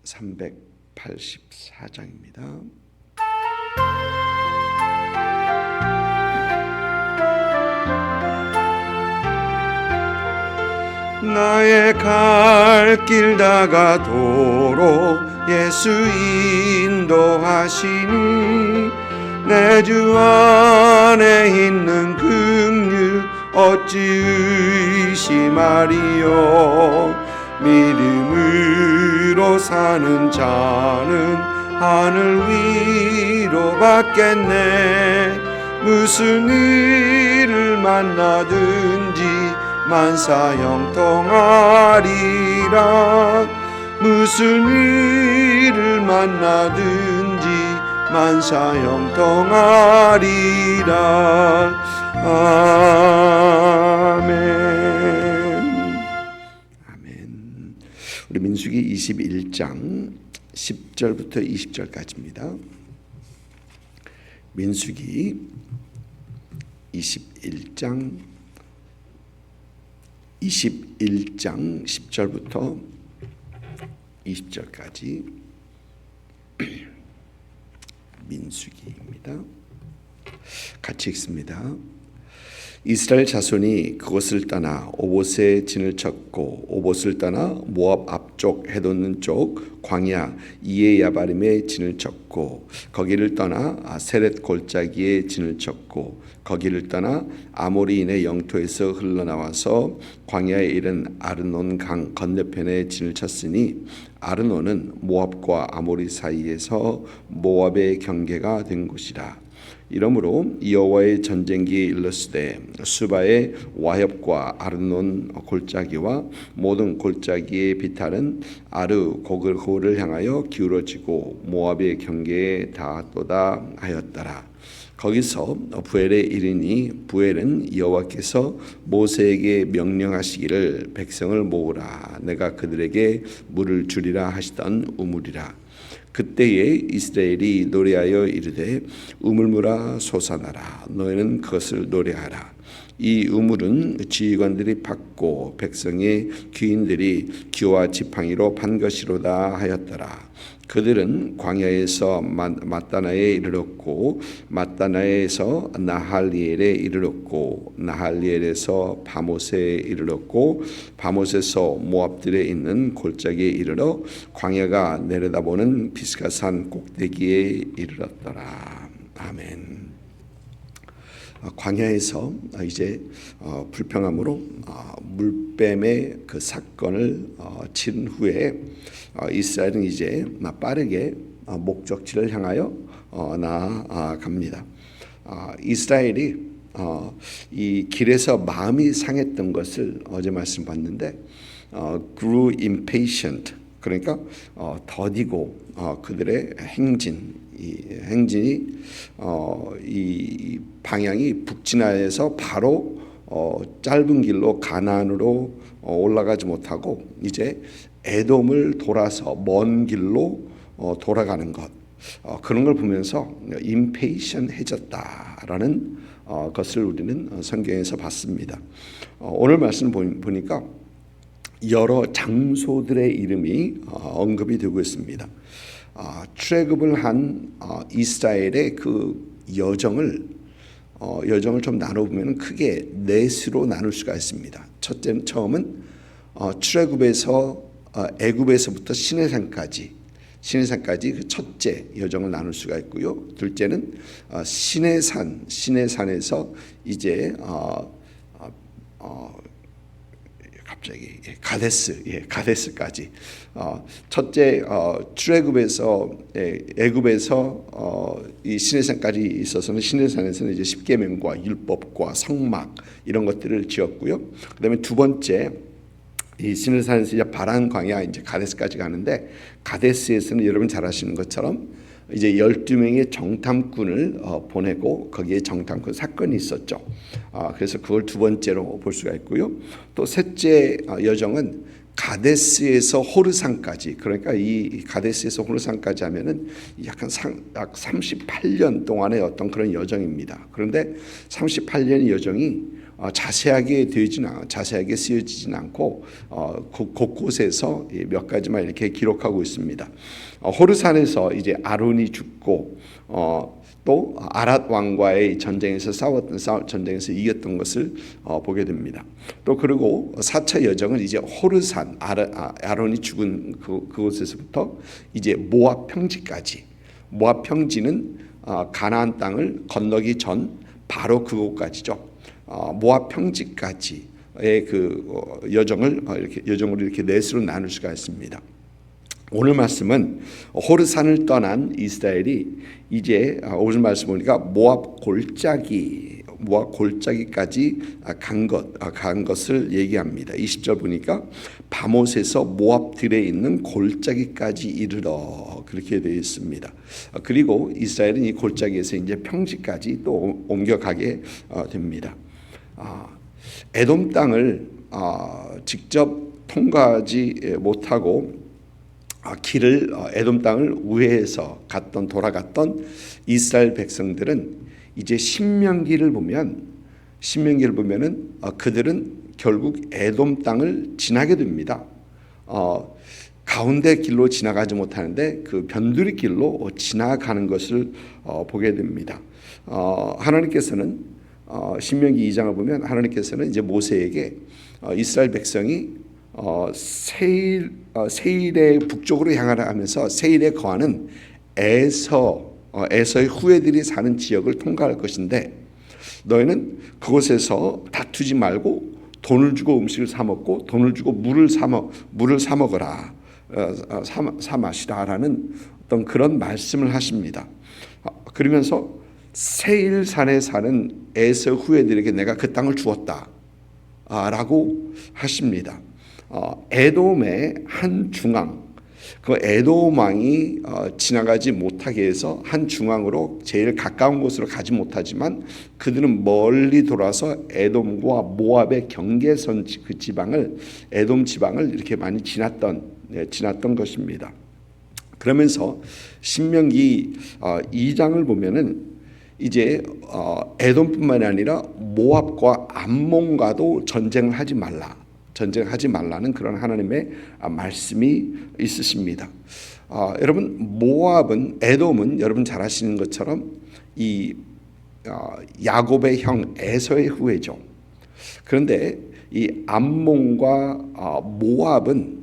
384장입니다. 나의 갈 길 다가도록 예수 인도하시니 내 주 안에 있는 긍휼 어찌 의심하리요. 믿음으로 사는 자는 하늘 위로 받겠네. 무슨 일을 만나든지 만사 형통하리라. 무슨 일을 만나든지 만사 형통하리라. 아멘. 아멘. 우리 민수기 21장 10절부터 20절까지입니다. 민수기 21장 10절부터 20절까지 민수기입니다. 같이 읽습니다. 이스라엘 자손이 그곳을 떠나 오봇에 진을 쳤고 오봇을 떠나 모압 앞쪽 해돋는 쪽 광야 이에야바림에 진을 쳤고 거기를 떠나 세렛 골짜기에 진을 쳤고 거기를 떠나 아모리인의 영토에서 흘러나와서 광야에 이른 아르논 강 건너편에 진을 쳤으니 아르논은 모압과 아모리 사이에서 모압의 경계가 된 곳이라. 이러므로 여호와의 전쟁기에 일렀으되 수바의 와협과 아르논 골짜기와 모든 골짜기의 비탈은 아르 고글호를 향하여 기울어지고 모압의 경계에 닿았도다 하였더라. 거기서 부엘에 이르니 부엘은 여호와께서 모세에게 명령하시기를 백성을 모으라 내가 그들에게 물을 주리라 하시던 우물이라. 그때에 이스라엘이 노래하여 이르되 우물물아 솟아나라 너희는 그것을 노래하라. 이 우물은 지휘관들이 팠고 백성의 귀인들이 기와 지팡이로 판 것이로다 하였더라. 그들은 광야에서 마따나에 이르렀고 마따나에서 나할리엘에 이르렀고 나할리엘에서 바못에 이르렀고 바못에서 모압들에 있는 골짜기에 이르러 광야가 내려다보는 비스가산 꼭대기에 이르렀더라. 아멘. 광야에서 이제 불평함으로 물뱀의 그 사건을 치른 후에 이스라엘은 이제 빠르게 목적지를 향하여 나아갑니다. 이스라엘이 이 길에서 마음이 상했던 것을 어제 말씀 봤는데 grew impatient, 그러니까 더디고 그들의 행진이 이 방향이 북진하에서 바로 짧은 길로 가나안으로 올라가지 못하고 이제 에돔을 돌아서 먼 길로 돌아가는 것, 그런 걸 보면서 impatient해졌다라는 것을 우리는 성경에서 봤습니다. 오늘 말씀 보니까 여러 장소들의 이름이 언급이 되고 있습니다. 출애굽을 한 이스라엘의 그 여정을 좀 나눠보면 크게 넷으로 나눌 수가 있습니다. 처음은 출애굽에서 애굽에서부터 시내산까지 그 첫째 여정을 나눌 수가 있고요. 둘째는 시내산에서 이제 갑자기 가데스까지 첫째 출애굽에서 애굽에서 이 시내산까지 있어서는 시내산에서는 이제 십계명과 율법과 성막 이런 것들을 지었고요. 그다음에 두 번째 이 시내산에서 이제 바란 광야 이제 가데스까지 가는데 가데스에서는 여러분 잘 아시는 것처럼 이제 12명의 정탐꾼을 보내고 거기에 정탐꾼 사건이 있었죠. 그래서 그걸 두 번째로 볼 수가 있고요. 또 셋째 여정은 가데스에서 호르산까지, 그러니까 이 가데스에서 호르산까지 하면은 약 38년 동안의 어떤 그런 여정입니다. 그런데 38년의 여정이 자세하게 쓰여지진 않고 곳곳에서 몇 가지만 이렇게 기록하고 있습니다. 호르산에서 이제 아론이 죽고 또 아랏 왕과의 전쟁에서 전쟁에서 이겼던 것을 보게 됩니다. 또 그리고 4차 여정은 이제 호르산 아론이 죽은 그곳에서부터 이제 모압 평지까지. 모압 평지는 가나안 땅을 건너기 전 바로 그곳까지죠. 모압 평지까지의 그 여정을 이렇게 넷으로 나눌 수가 있습니다. 오늘 말씀은 호르산을 떠난 이스라엘이 이제 오늘 말씀 보니까 모압 골짜기까지 간 것을 얘기합니다. 20절 보니까 바못에서 모압 들에 있는 골짜기까지 이르러 그렇게 되어 있습니다. 그리고 이스라엘은 이 골짜기에서 이제 평지까지 또 옮겨가게 됩니다. 에돔 땅을 직접 통과하지 못하고 길을 에돔 땅을 우회해서 돌아갔던 이스라엘 백성들은 이제 신명기를 보면은 그들은 결국 에돔 땅을 지나게 됩니다. 가운데 길로 지나가지 못하는데 그 변두리 길로 지나가는 것을 보게 됩니다. 하나님께서는 신명기 2장을 보면 하나님께서는 이제 모세에게 이스라엘 백성이 세일의 북쪽으로 향하라 하면서 세일에 거하는 에서의 후예들이 사는 지역을 통과할 것인데 너희는 그곳에서 다투지 말고 돈을 주고 음식을 사 먹고 돈을 주고 물을 사 먹어라 사 마시라라는 어떤 그런 말씀을 하십니다. 그러면서 세일산에 사는 에서 후예들에게 내가 그 땅을 주었다라고 하십니다. 에돔의 한 중앙, 그 에돔 왕이 지나가지 못하게 해서 한 중앙으로 제일 가까운 곳으로 가지 못하지만 그들은 멀리 돌아서 에돔과 모압의 경계선 그 지방을 에돔 지방을 이렇게 많이 지났던 것입니다. 그러면서 신명기 2장을 보면은 이제 에돔뿐만이 아니라 모압과 암몬과도 전쟁하지 말라는 그런 하나님의 말씀이 있으십니다. 여러분 에돔은 여러분 잘 아시는 것처럼 이 야곱의 형 에서의 후예죠. 그런데 이 암몬과 모압은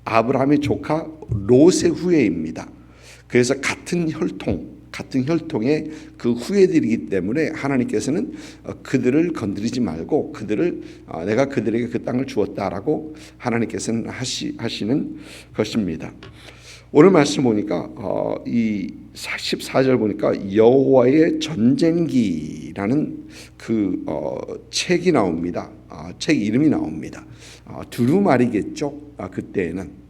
아브라함의 조카 롯의 후예입니다. 그래서 같은 혈통의 그 후예들이기 때문에 하나님께서는 그들을 건드리지 말고 내가 그들에게 그 땅을 주었다라고 하나님께서는 하시는 것입니다. 오늘 말씀 보니까 이 14절 보니까 여호와의 전쟁기라는 그 책이 나옵니다. 책 이름이 나옵니다. 두루마리겠죠. 그때에는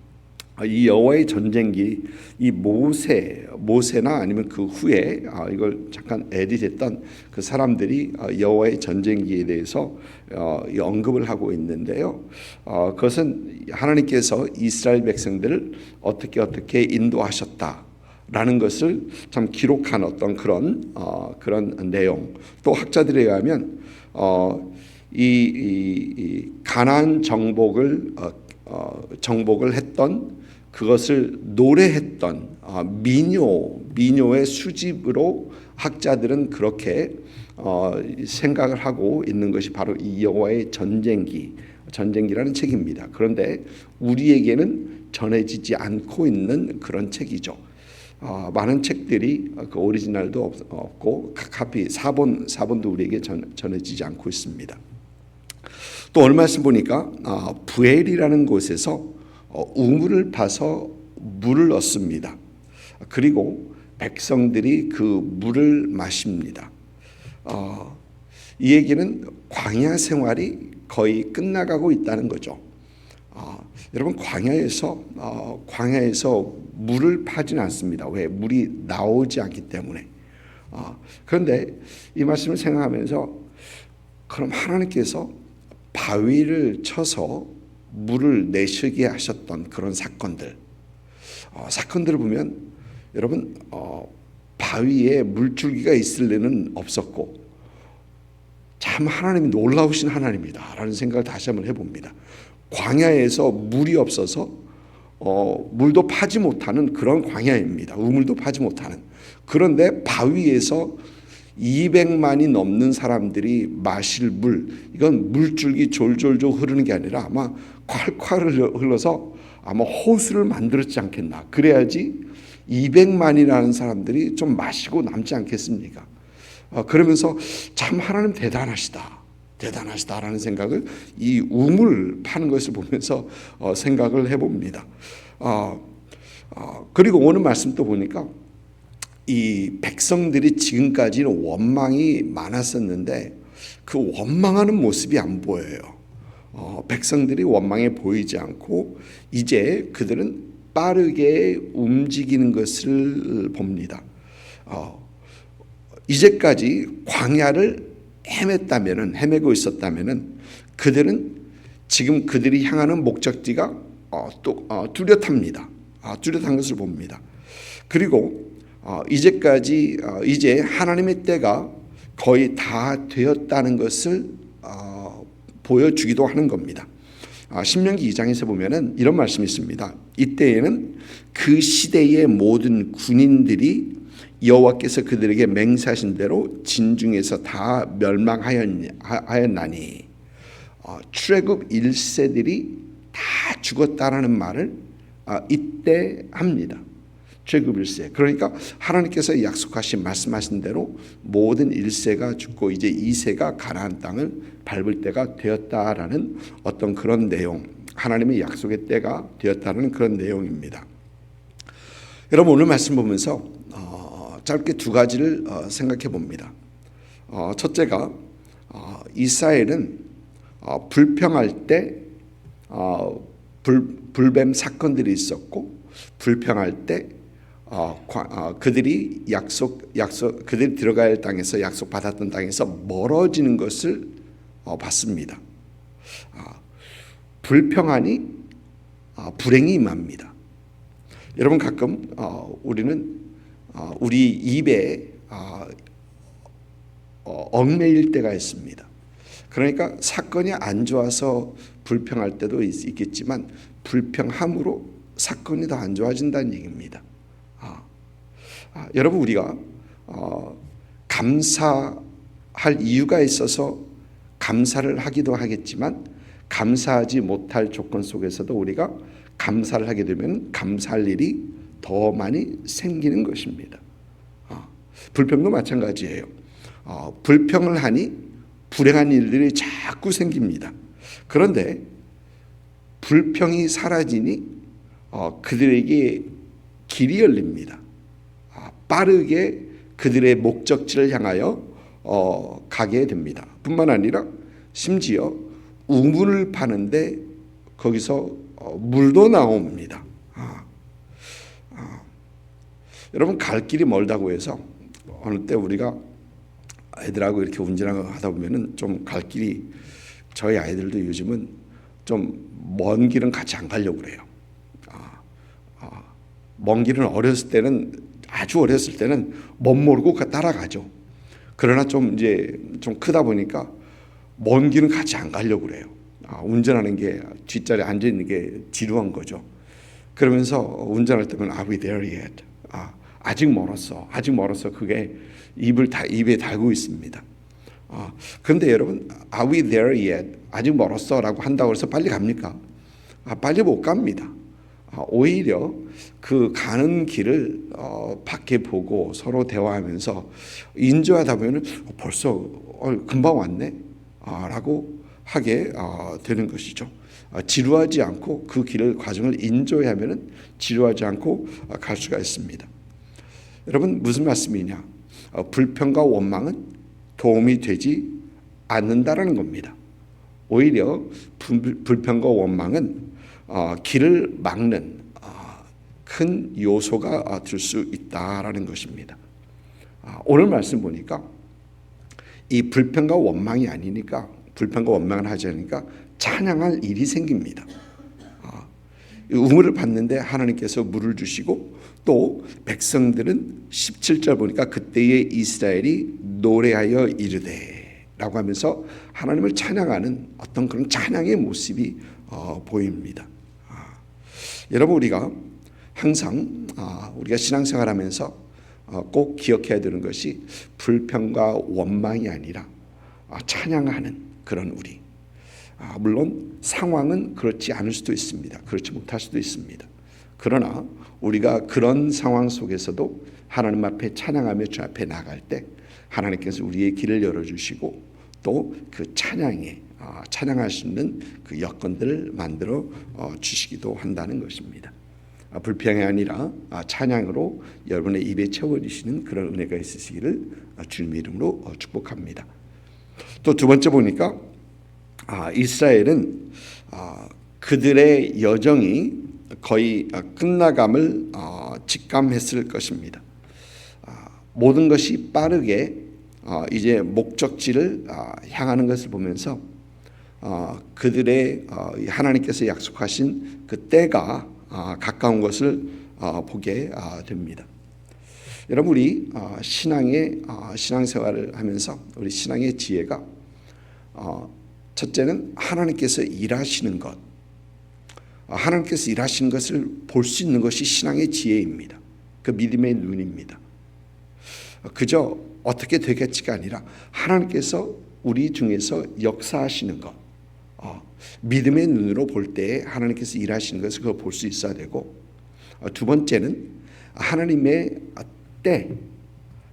이 여호와의 전쟁기, 이 모세나 아니면 그 후에 이걸 잠깐 에디트했던 그 사람들이 여호와의 전쟁기에 대해서 언급을 하고 있는데요. 그것은 하나님께서 이스라엘 백성들을 어떻게 인도하셨다라는 것을 참 기록한 어떤 그런 내용. 또 학자들에 의하면 이 가나안 정복을 했던 그것을 노래했던 민요의 수집으로 학자들은 그렇게 생각을 하고 있는 것이 바로 이 여호와의 전쟁기라는 책입니다. 그런데 우리에게는 전해지지 않고 있는 그런 책이죠. 많은 책들이 그 오리지널도 없고 카피 사본도 우리에게 전해지지 않고 있습니다. 또 오늘 말씀 보니까 부엘이라는 곳에서 우물을 파서 물을 얻습니다. 그리고 백성들이 그 물을 마십니다. 이 얘기는 광야 생활이 거의 끝나가고 있다는 거죠. 여러분 광야에서 물을 파지는 않습니다. 왜? 물이 나오지 않기 때문에. 그런데 이 말씀을 생각하면서 그럼 하나님께서 바위를 쳐서 물을 내쉬게 하셨던 그런 사건들을 보면 여러분 바위에 물줄기가 있을 리는 없었고 참 하나님이 놀라우신 하나님이다라는 생각을 다시 한번 해봅니다. 광야에서 물이 없어서 물도 파지 못하는 그런 광야입니다. 우물도 파지 못하는. 그런데 바위에서 200만이 넘는 사람들이 마실 물, 이건 물줄기 졸졸졸 흐르는 게 아니라 아마 콸콸 흘러서 아마 호수를 만들었지 않겠나. 그래야지 200만이라는 사람들이 좀 마시고 남지 않겠습니까? 그러면서 참 하나님 대단하시다라는 생각을 이 우물 파는 것을 보면서 생각을 해봅니다. 그리고 오늘 말씀 또 보니까 이 백성들이 지금까지는 원망이 많았었는데 그 원망하는 모습이 안 보여요. 백성들이 원망해 보이지 않고 이제 그들은 빠르게 움직이는 것을 봅니다. 이제까지 광야를 헤매고 있었다면은 그들은 지금 그들이 향하는 목적지가 뚜렷합니다. 뚜렷한 것을 봅니다. 그리고 이제 하나님의 때가 거의 다 되었다는 것을 보여주기도 하는 겁니다. 신명기 2장에서 보면은 이런 말씀이 있습니다. 이때에는 그 시대의 모든 군인들이 여호와께서 그들에게 맹세하신 대로 진중에서 다 멸망하였나니 출애굽 1세들이 다 죽었다라는 말을 이때 합니다. 출애굽 1세. 그러니까 하나님께서 약속하신 말씀하신 대로 모든 1세가 죽고 이제 2세가 가나안 땅을 밟을 때가 되었다라는 어떤 그런 내용, 하나님의 약속의 때가 되었다는 그런 내용입니다. 여러분 오늘 말씀 보면서 짧게 두 가지를 생각해 봅니다. 첫째가 이스라엘은 불평할 때 불뱀 사건들이 있었고 불평할 때 그들이 그들이 들어가야 할 땅에서 약속 받았던 땅에서 멀어지는 것을 봤습니다. 불평하니 불행이 임합니다. 여러분 가끔 우리는 우리 입에 얽매일 때가 있습니다. 그러니까 사건이 안 좋아서 불평할 때도 있겠지만 불평함으로 사건이 더 안 좋아진다는 얘기입니다. 여러분 우리가 감사할 이유가 있어서 감사를 하기도 하겠지만 감사하지 못할 조건 속에서도 우리가 감사를 하게 되면 감사할 일이 더 많이 생기는 것입니다. 불평도 마찬가지예요. 불평을 하니 불행한 일들이 자꾸 생깁니다. 그런데 불평이 사라지니 그들에게 길이 열립니다. 빠르게 그들의 목적지를 향하여 가게 됩니다. 뿐만 아니라 심지어 우물을 파는데 거기서 물도 나옵니다. 여러분 갈 길이 멀다고 해서 어느 때 우리가 애들하고 이렇게 운전하고 하다 보면은 좀 갈 길이 저희 아이들도 요즘은 좀 먼 길은 같이 안 가려고 그래요. 먼 길은 아주 어렸을 때는 못 모르고 따라가죠. 그러나 좀 이제 좀 크다 보니까 먼 길은 같이 안 가려고 그래요. 운전하는 게 뒷자리에 앉아 있는 게 지루한 거죠. 그러면서 운전할 때면 Are we there yet? 아직 멀었어. 그게 입에 달고 있습니다. 그런데 여러분, Are we there yet? 아직 멀었어라고 한다고 해서 빨리 갑니까? 빨리 못 갑니다. 오히려 그 가는 길을 밖에 보고 서로 대화하면서 인조하다 보면 벌써 금방 왔네 라고 하게 되는 것이죠. 지루하지 않고 그 길을 과정을 인조하면 지루하지 않고 갈 수가 있습니다. 여러분 무슨 말씀이냐? 불평과 원망은 도움이 되지 않는다라는 겁니다. 오히려 불평과 원망은 길을 막는 큰 요소가 될 수 있다라는 것입니다. 오늘 말씀 보니까 이 불평과 원망이 아니니까 불평과 원망을 하지 않으니까 찬양할 일이 생깁니다. 우물을 봤는데 하나님께서 물을 주시고 또 백성들은 17절 보니까 그때의 이스라엘이 노래하여 이르되 라고 하면서 하나님을 찬양하는 어떤 그런 찬양의 모습이 보입니다. 여러분, 우리가 항상 우리가 신앙생활하면서 꼭 기억해야 되는 것이 불평과 원망이 아니라 찬양하는 그런 우리. 물론 상황은 그렇지 않을 수도 있습니다. 그렇지 못할 수도 있습니다. 그러나 우리가 그런 상황 속에서도 하나님 앞에 찬양하며 주 앞에 나갈 때 하나님께서 우리의 길을 열어주시고 또 그 찬양에 찬양할 수 있는 그 여건들을 만들어 주시기도 한다는 것입니다. 불평이 아니라 찬양으로 여러분의 입에 채워주시는 그런 은혜가 있으시기를 주님의 이름으로 축복합니다. 또 두 번째 보니까 이스라엘은 그들의 여정이 거의 끝나감을 직감했을 것입니다. 모든 것이 빠르게 이제 목적지를 향하는 것을 보면서 그들의 하나님께서 약속하신 그 때가 가까운 것을 보게 됩니다. 여러분, 우리 신앙생활을 하면서 우리 신앙의 지혜가 첫째는 하나님께서 일하시는 것, 하나님께서 일하시는 것을 볼 수 있는 것이 신앙의 지혜입니다. 그 믿음의 눈입니다. 그저 어떻게 되겠지가 아니라 하나님께서 우리 중에서 역사하시는 것, 믿음의 눈으로 볼 때에 하나님께서 일하시는 것을 그걸 볼 수 있어야 되고, 두 번째는 하나님의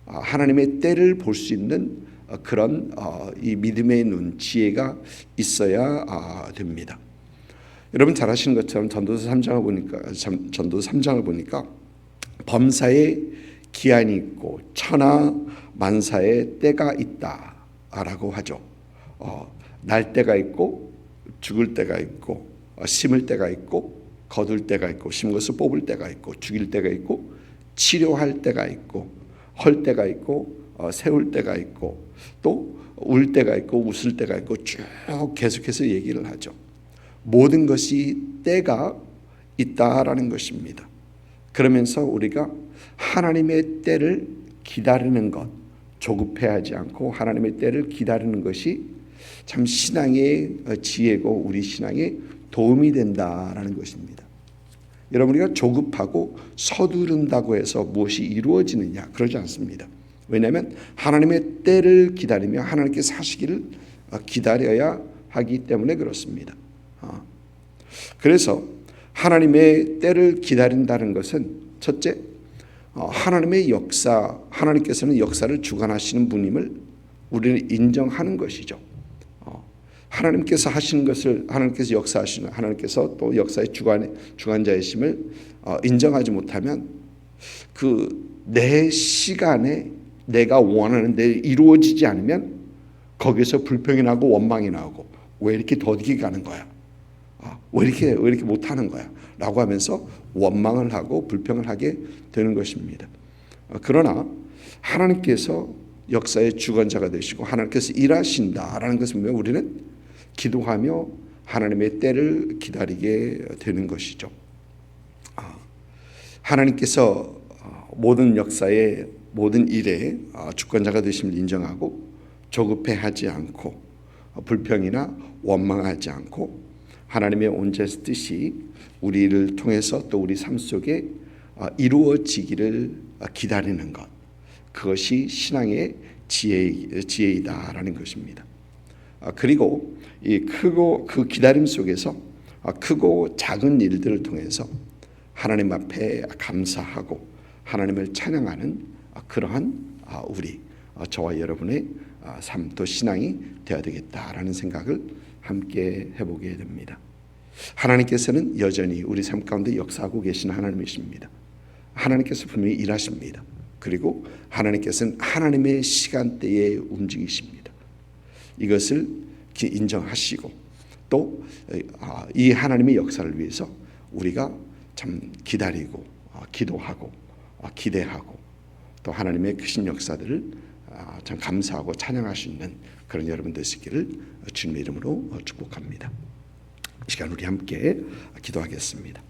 하나님의 때를 볼 수 있는 그런 이 믿음의 눈, 지혜가 있어야 됩니다. 여러분 잘 아시는 것처럼 전도서 3장을 보니까 범사에 기한이 있고 천하 만사에 때가 있다라고 하죠. 날 때가 있고 죽을 때가 있고 심을 때가 있고 거둘 때가 있고 심은 것을 뽑을 때가 있고 죽일 때가 있고 치료할 때가 있고 헐 때가 있고 세울 때가 있고 또 울 때가 있고 웃을 때가 있고 쭉 계속해서 얘기를 하죠. 모든 것이 때가 있다라는 것입니다. 그러면서 우리가 하나님의 때를 기다리는 것, 조급해하지 않고 하나님의 때를 기다리는 것이 참 신앙의 지혜고 우리 신앙에 도움이 된다라는 것입니다. 여러분, 우리가 조급하고 서두른다고 해서 무엇이 이루어지느냐, 그러지 않습니다. 왜냐하면 하나님의 때를 기다리며 하나님께서 하시기를 기다려야 하기 때문에 그렇습니다. 그래서 하나님의 때를 기다린다는 것은 첫째, 하나님의 역사, 하나님께서는 역사를 주관하시는 분임을 우리는 인정하는 것이죠. 하나님께서 하시는 것을, 하나님께서 역사하시는, 하나님께서 또 역사의 주관자이심을 인정하지 못하면 그 내 시간에 내가 원하는 데 이루어지지 않으면 거기서 불평이 나고 원망이 나오고 왜 이렇게 더디게 가는 거야? 왜 이렇게 못하는 거야? 라고 하면서 원망을 하고 불평을 하게 되는 것입니다. 그러나 하나님께서 역사의 주관자가 되시고 하나님께서 일하신다라는 것을 보면 우리는 기도하며 하나님의 때를 기다리게 되는 것이죠. 하나님께서 모든 역사의 모든 일에 주권자가 되심을 인정하고 조급해하지 않고 불평이나 원망하지 않고 하나님의 온전한 뜻이 우리를 통해서 또 우리 삶 속에 이루어지기를 기다리는 것, 그것이 신앙의 지혜이다라는 것입니다. 그리고 이 크고 그 기다림 속에서 크고 작은 일들을 통해서 하나님 앞에 감사하고 하나님을 찬양하는 그러한 우리 저와 여러분의 삶 또 신앙이 되어야 되겠다라는 생각을 함께 해보게 됩니다. 하나님께서는 여전히 우리 삶 가운데 역사하고 계신 하나님이십니다. 하나님께서 분명히 일하십니다. 그리고 하나님께서는 하나님의 시간대에 움직이십니다. 이것을 인정하시고 또 이 하나님의 역사를 위해서 우리가 참 기다리고 기도하고 기대하고 또 하나님의 크신 역사들을 참 감사하고 찬양할 수 있는 그런 여러분 되시기를 주님의 이름으로 축복합니다. 이 시간 우리 함께 기도하겠습니다.